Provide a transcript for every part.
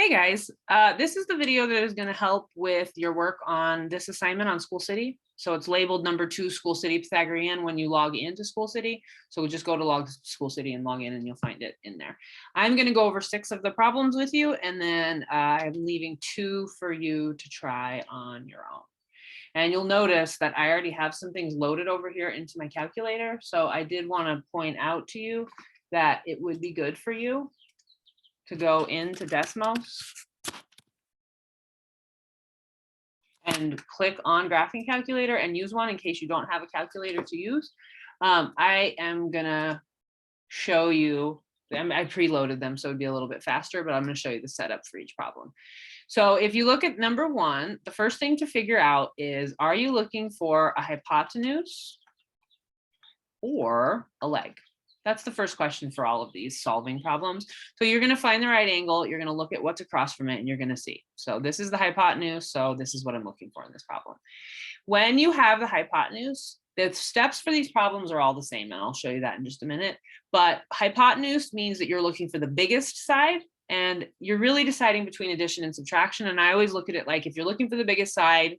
Hey guys, this is the video that is going to help with your work on this assignment on School City. So it's labeled number 2, School City Pythagorean when you log into School City. So we'll just go to log School City and log in and you'll find it in there. I'm going to go over 6 of the problems with you, and then I'm leaving 2 for you to try on your own. And you'll notice that I already have some things loaded over here into my calculator. So I did want to point out to you that it would be good for you to go into Desmos and click on graphing calculator and use one in case you don't have a calculator to use. I am gonna show you, I preloaded them so it'd be a little bit faster, but I'm gonna show you the setup for each problem. So if you look at number 1, the first thing to figure out is, are you looking for a hypotenuse or a leg? That's the first question for all of these solving problems. So you're going to find the right angle. You're going to look at what's across from it, and you're going to see. So this is the hypotenuse. So this is what I'm looking for in this problem. When you have the hypotenuse, the steps for these problems are all the same, and I'll show you that in just a minute. But hypotenuse means that you're looking for the biggest side, and you're really deciding between addition and subtraction. And I always look at it like, if you're looking for the biggest side,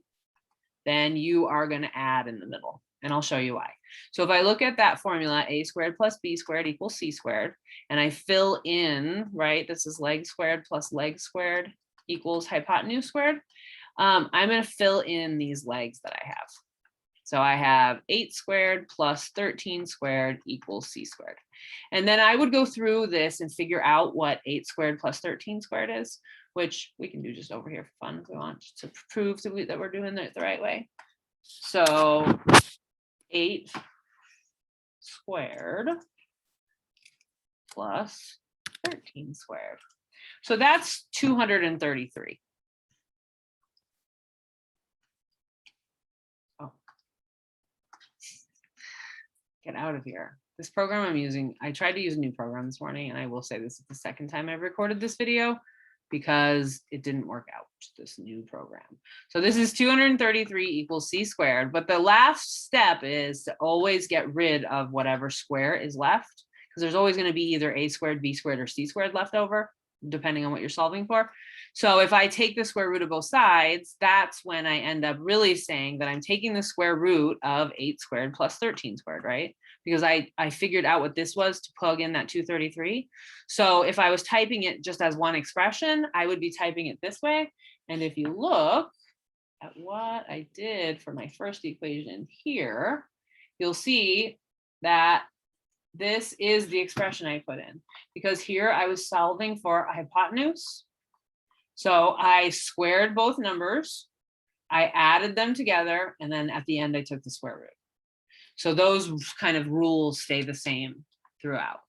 then you are going to add in the middle. And I'll show you why. So if I look at that formula, a squared plus b squared equals c squared, and I fill in, right, this is leg squared plus leg squared equals hypotenuse squared, I'm going to fill in these legs that I have. So I have 8 squared plus 13 squared equals c squared. And then I would go through this and figure out what 8 squared plus 13 squared is, which we can do just over here for fun if we want, just to prove that we're doing it the right way. So 8 squared plus 13 squared. So that's 233. Oh, get out of here. This program I'm using, I tried to use a new program this morning, and I will say this is the second time I've recorded this video because it didn't work out, this new program. So this is 233 equals c squared, but the last step is to always get rid of whatever square is left, because there's always going to be either a squared, b squared, or c squared left over, depending on what you're solving for. So if I take the square root of both sides, that's when I end up really saying that I'm taking the square root of 8 squared plus 13 squared, right? Because I figured out what this was to plug in that 233. So if I was typing it just as one expression, I would be typing it this way. And if you look at what I did for my first equation here, you'll see that this is the expression I put in, because here I was solving for a hypotenuse. So I squared both numbers, I added them together, and then at the end I took the square root. So those kind of rules stay the same throughout.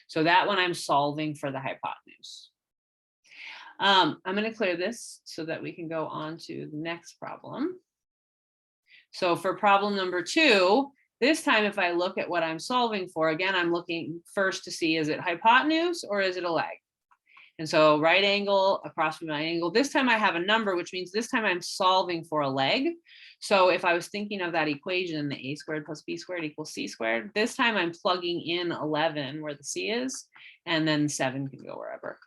So that when I'm solving for the hypotenuse. I'm going to clear this so that we can go on to the next problem. So for problem number 2, this time if I look at what I'm solving for, again, I'm looking first to see, is it hypotenuse or is it a leg? And so right angle across from my angle, this time I have a number, which means this time I'm solving for a leg. So if I was thinking of that equation, the a squared plus b squared equals c squared, this time I'm plugging in 11 where the c is, and then 7 can go wherever.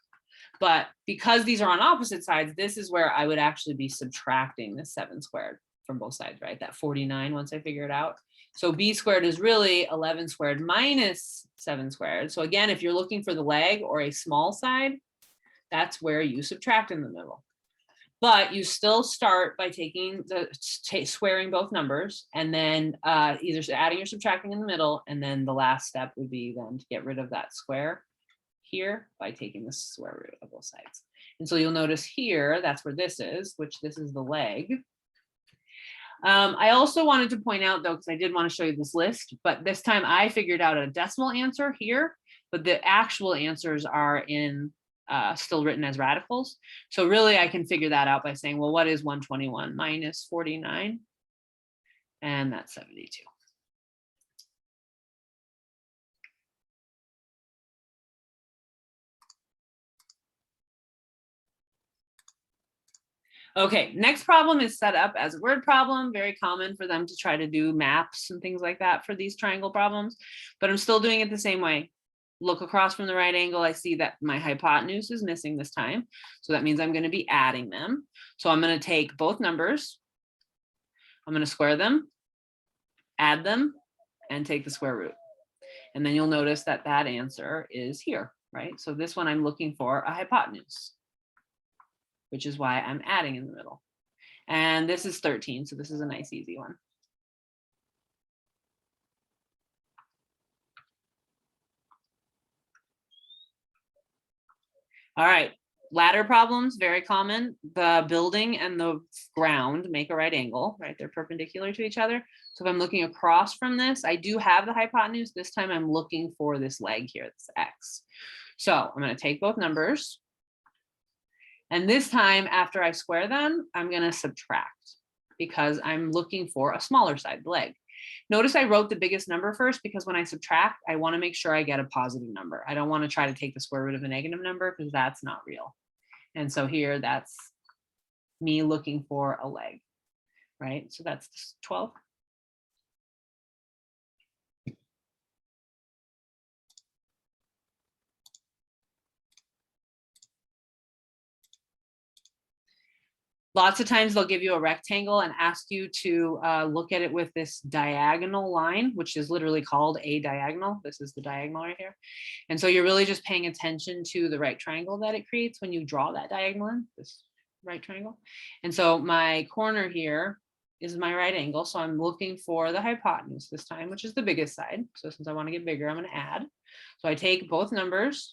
But because these are on opposite sides, this is where I would actually be subtracting the 7 squared from both sides, right? That 49 once I figure it out. So b squared is really 11 squared minus 7 squared. So again, if you're looking for the leg or a small side, that's where you subtract in the middle. But you still start by taking squaring both numbers, and then either adding or subtracting in the middle, and then the last step would be then to get rid of that square here by taking the square root of both sides. And so you'll notice here, that's where this is, which this is the leg. I also wanted to point out, though, because I did want to show you this list, but this time I figured out a decimal answer here, but the actual answers are in still written as radicals. So really I can figure that out by saying, well, what is 121 minus 49? And that's 72. Okay, next problem is set up as a word problem. Very common for them to try to do maps and things like that for these triangle problems, but I'm still doing it the same way. look across from the right angle, I see that my hypotenuse is missing this time. So that means I'm going to be adding them. So I'm going to take both numbers. I'm going to square them, add them, and take the square root. And then you'll notice that that answer is here, right? So this one I'm looking for a hypotenuse, which is why I'm adding in the middle. And this is 13, so this is a nice easy one. All right, ladder problems, very common. The building and the ground make a right angle, right? They're perpendicular to each other. So if I'm looking across from this, I do have the hypotenuse. This time I'm looking for this leg here, this X. So I'm going to take both numbers. And this time, after I square them, I'm going to subtract because I'm looking for a smaller side, the leg. Notice I wrote the biggest number first because when I subtract, I want to make sure I get a positive number. I don't want to try to take the square root of a negative number because that's not real. And so here, that's me looking for a leg, right? So that's 12. Lots of times they'll give you a rectangle and ask you to look at it with this diagonal line, which is literally called a diagonal. This is the diagonal right here. And so you're really just paying attention to the right triangle that it creates when you draw that diagonal in, this right triangle. And so my corner here is my right angle. So I'm looking for the hypotenuse this time, which is the biggest side. So since I want to get bigger, I'm going to add. So I take both numbers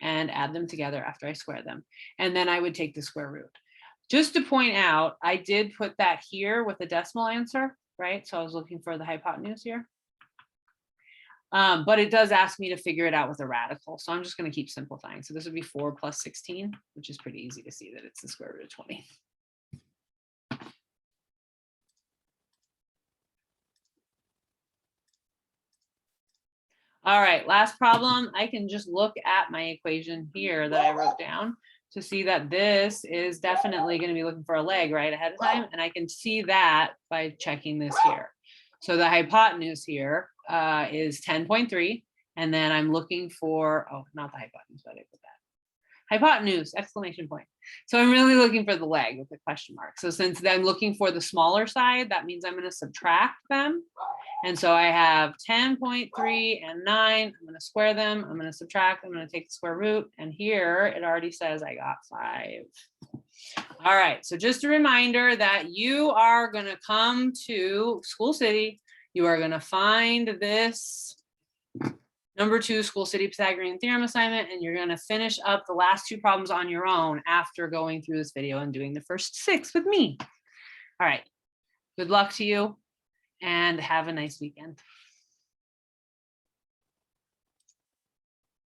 and add them together after I square them. And then I would take the square root. Just to point out, I did put that here with a decimal answer, right? So I was looking for the hypotenuse here. But it does ask me to figure it out with a radical. So I'm just going to keep simplifying. So this would be 4 plus 16, which is pretty easy to see that it's the square root of 20. All right, last problem. I can just look at my equation here that I wrote down to see that this is definitely going to be looking for a leg right ahead of time. And I can see that by checking this here. So the hypotenuse here is 10.3. And then I'm looking for, oh, not the hypotenuse, but I put that. Hypotenuse, exclamation point. So I'm really looking for the leg with the question mark. So since I'm looking for the smaller side, that means I'm going to subtract them. And so I have 10.3 and 9. I'm going to square them. I'm going to subtract. I'm going to take the square root. And here it already says I got 5. All right. So just a reminder that you are going to come to School City. You are going to find this number 2 School City Pythagorean theorem assignment, and you're going to finish up the last 2 problems on your own after going through this video and doing the first 6 with me. All right. Good luck to you. And have a nice weekend.